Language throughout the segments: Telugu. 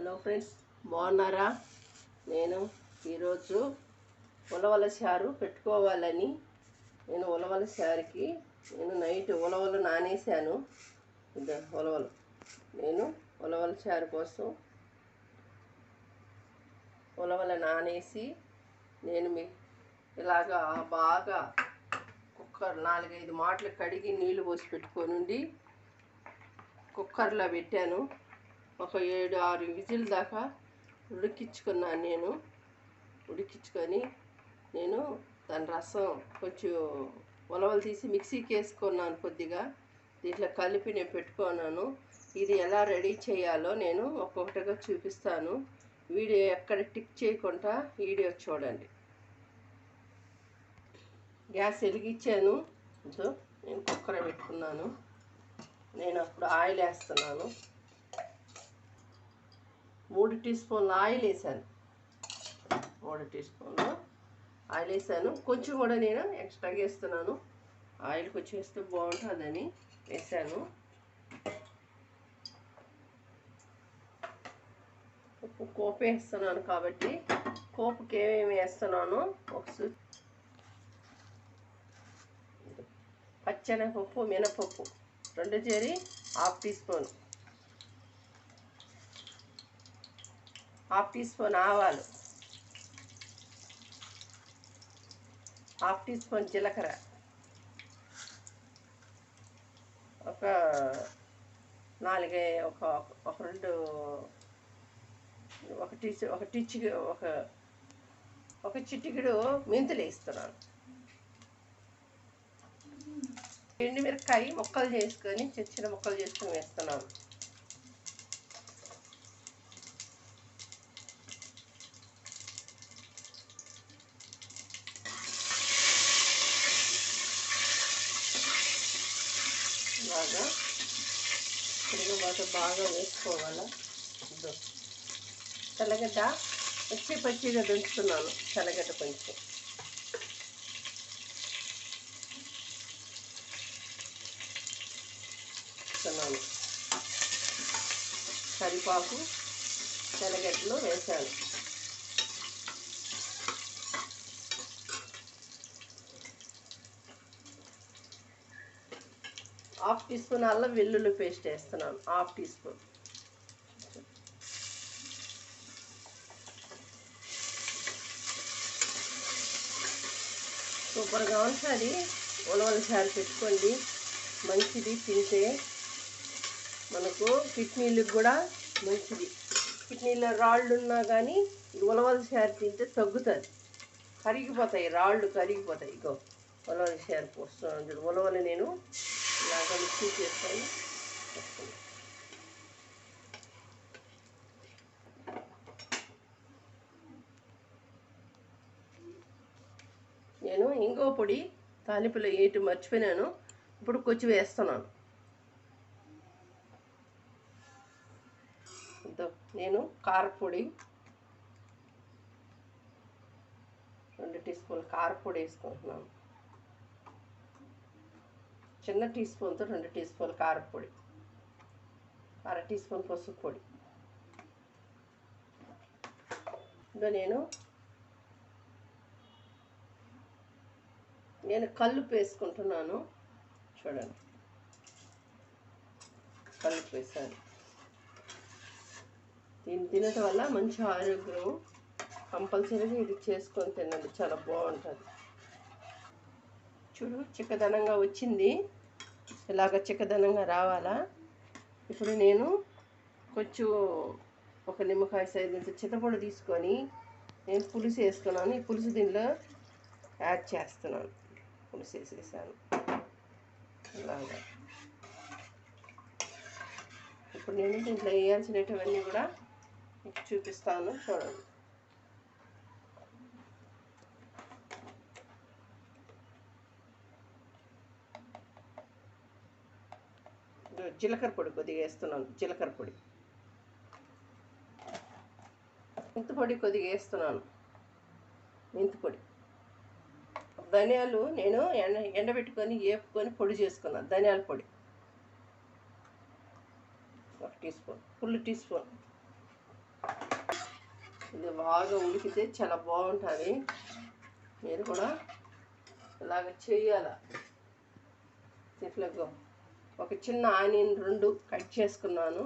హలో ఫ్రెండ్స్, బాగున్నారా? నేను ఈరోజు ఉలవచారు పెట్టుకోవాలని ఉలవచారుకి నైట్ ఉలవలు నానేసాను. ఉలవలు ఉలవచారు కోసం ఉలవలు నానేసి ఇలాగా బాగా కుక్కర్ 4-5 మాటలు కడిగి నీళ్లు పోసి పెట్టుకొని కుక్కర్లో పెట్టాను. ఒక 7-6 విజిల్ దాకా ఉడికించుకున్నాను. ఉడికించుకొని దాని రసం కొంచెం ఉలవలు తీసి మిక్సీకి వేసుకున్నాను. కొద్దిగా దీంట్లో కలిపి నేను పెట్టుకున్నాను. ఇది ఎలా రెడీ చేయాలో నేను ఒక్కొక్కటిగా చూపిస్తాను. వీడియో ఎక్కడ టిక్ చేయకుండా వీడియో చూడండి. గ్యాస్ వెలిగించాను. నేను కుక్కర్ పెట్టుకున్నాను. నేను అప్పుడు ఆయిల్ వేస్తున్నాను. 3 టీ స్పూన్ల ఆయిల్ వేసాను. 3 టీ స్పూన్లు ఆయిల్ వేసాను. కొంచెం కూడా నేను ఎక్స్ట్రాగా వేస్తున్నాను. ఆయిల్ కొంచెం వేస్తే బాగుంటుందని వేసాను. కోపు వేస్తున్నాను కాబట్టి కోపుకి ఏమేమి వేస్తున్నానో పచ్చెనగపప్పు, మినపప్పు 2 చేరి 1/2 టీ స్పూన్, 1/2 టీ స్పూన్ ఆవాలు, 1/2 టీ స్పూన్ జీలకర్ర, ఒక 1 చిటికెడు మెంతులు వేస్తున్నాను. ఎండుమిరపకాయ ముక్కలు చేసుకొని చిన్న ముక్కలు చేసుకొని వేస్తున్నాను. బాగా బాగా వేసుకోవాలి. తెల్లగడ్డ పచ్చిగా దంచుతున్నాను. తెల్లగడ్డ కొంచెం వేస్తున్నాను. కరివేపాకు తెల్లగడ్డలో వేసాను. హాఫ్ టీ స్పూన్ అల్లం వెల్లుల్లి పేస్ట్ వేస్తున్నాను. 1/2 టీ స్పూన్. సూపర్గా ఉంటుంది. ఉలవచారు పెట్టుకోండి, మంచిది. తింటే మనకు కిడ్నీలకు కూడా మంచిది. కిడ్నీలో రాళ్ళు ఉన్నా కానీ ఈ ఉలవచారు తింటే తగ్గుతుంది. కరిగిపోతాయి, రాళ్ళు కరిగిపోతాయి. ఇగో ఉలవచారు పోస్తున్నాను. ఉలవలు నేను ఇలాగ మిక్సీ చేసుకొని ఇంగో పొడి తాలింపులో వేయటం మర్చిపోయినాను. ఇప్పుడు కొంచెం వేస్తున్నాను. కారపొడి 2 టీ స్పూన్లు కారపొడి వేసుకుంటున్నాను. చిన్న టీ స్పూన్తో 2 టీ స్పూన్లు కారపొడి, 1/2 టీ స్పూన్ పసుపు పొడి. ఇంకా నేను కల్లుప్పు వేసుకుంటున్నాను. చూడండి, కల్లుప్పు వేసాను. దీన్ని తినటం వల్ల మంచి ఆరోగ్యం. కంపల్సరీగా ఇది చేసుకొని తినండి, చాలా బాగుంటుంది. చూడు, చిక్కదనంగా వచ్చింది. ఇలాగ చిక్కదనంగా రావాలా. ఇప్పుడు నేను కొంచెం ఒక నిమ్మకాయ సైజు చింతపండు తీసుకొని నేను పులుసు వేసుకున్నాను. ఈ పులుసు దీనిలో యాడ్ చేస్తున్నాను. పులుసు వేసేసాను ఇలాగా. ఇప్పుడు నేను దీంట్లో వేయాల్సినటువన్నీ కూడా మీకు చూపిస్తాను, చూడండి. జీలకర్ర పొడి కొద్దిగా వేస్తున్నాను. జీలకర్ర పొడి, మెంతి పొడి కొద్దిగా వేస్తున్నాను. మెంతి పొడి, ధనియాలు నేను ఎండబెట్టుకొని వేపుకొని పొడి చేసుకున్నాను. ధనియాల పొడి 1 teaspoon, full teaspoon. ఇది బాగా ఉడికితే చాలా బాగుంటుంది. మీరు కూడా ఇలాగ చేయాల. ఇట్లాగో ఒక చిన్న ఆనియన్ 2 కట్ చేసుకున్నాను,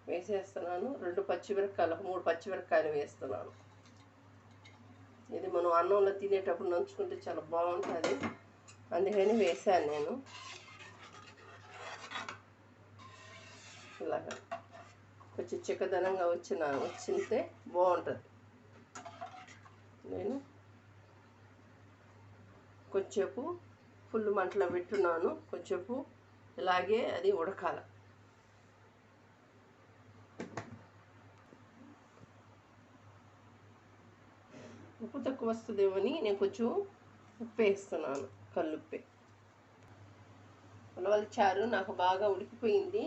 వేసేస్తున్నాను. 2 పచ్చిమిరపకాయలు, 3 పచ్చిమిరపకాయలు వేస్తున్నాను. ఇది మనం అన్నంలో తినేటప్పుడు నంచుకుంటే చాలా బాగుంటుంది, అందుకని వేసాను నేను. ఇలాగా కొంచెం చిక్కదనంగా వచ్చితే బాగుంటుంది. నేను కొంచెంసేపు ఫుల్ మంటలో పెట్టున్నాను. కొంచెంసేపు ఇలాగే అది ఉడకాల. ఉప్పు తక్కువ వస్తుందేమని నేను కొంచెం ఉప్పు వేస్తున్నాను, కల్లుప్పే. ఉలవచారు నాకు బాగా ఉడికిపోయింది.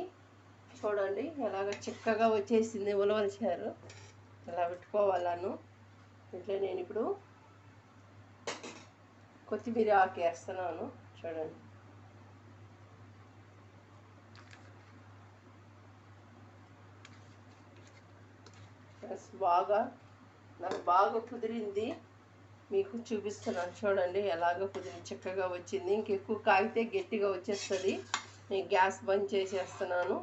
చూడండి ఎలాగ చిక్కగా వచ్చేసింది ఉలవచారు. ఇలా పెట్టుకోవాలను. ఇట్లా నేను ఇప్పుడు కొత్తిమీర ఆకు వేస్తున్నాను. చూడండి నాకు బాగా కుదిరింది, మీకు చూపిస్తున్నాను. చూడండి ఎలాగ కుదిరి చక్కగా వచ్చింది. ఇంకెక్కువ కాగితే గట్టిగా వచ్చేస్తుంది. నేను గ్యాస్ బంద్ చేసేస్తున్నాను.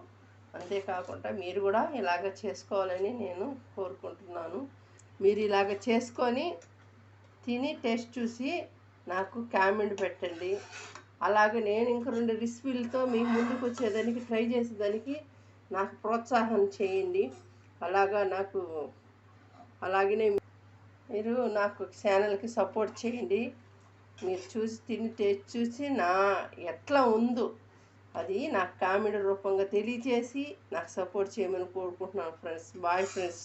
అంతేకాకుండా మీరు కూడా ఇలాగ చేసుకోవాలని నేను కోరుకుంటున్నాను. మీరు ఇలాగ చేసుకొని తిని టేస్ట్ చూసి నాకు కామెంట్ పెట్టండి. అలాగే నేను ఇంక 2 రెసిపీలతో మీ ముందుకు వచ్చేదానికి ట్రై చేసేదానికి నాకు ప్రోత్సాహం చేయండి. అలాగనే మీరు నాకు ఛానల్కి సపోర్ట్ చేయండి. మీరు తిని టేస్ట్ చూసి ఎట్లా ఉందో అది నాకు కామెంట్ రూపంగా తెలియజేసి నాకు సపోర్ట్ చేయమని కోరుకుంటున్నాను ఫ్రెండ్స్. Bye friends.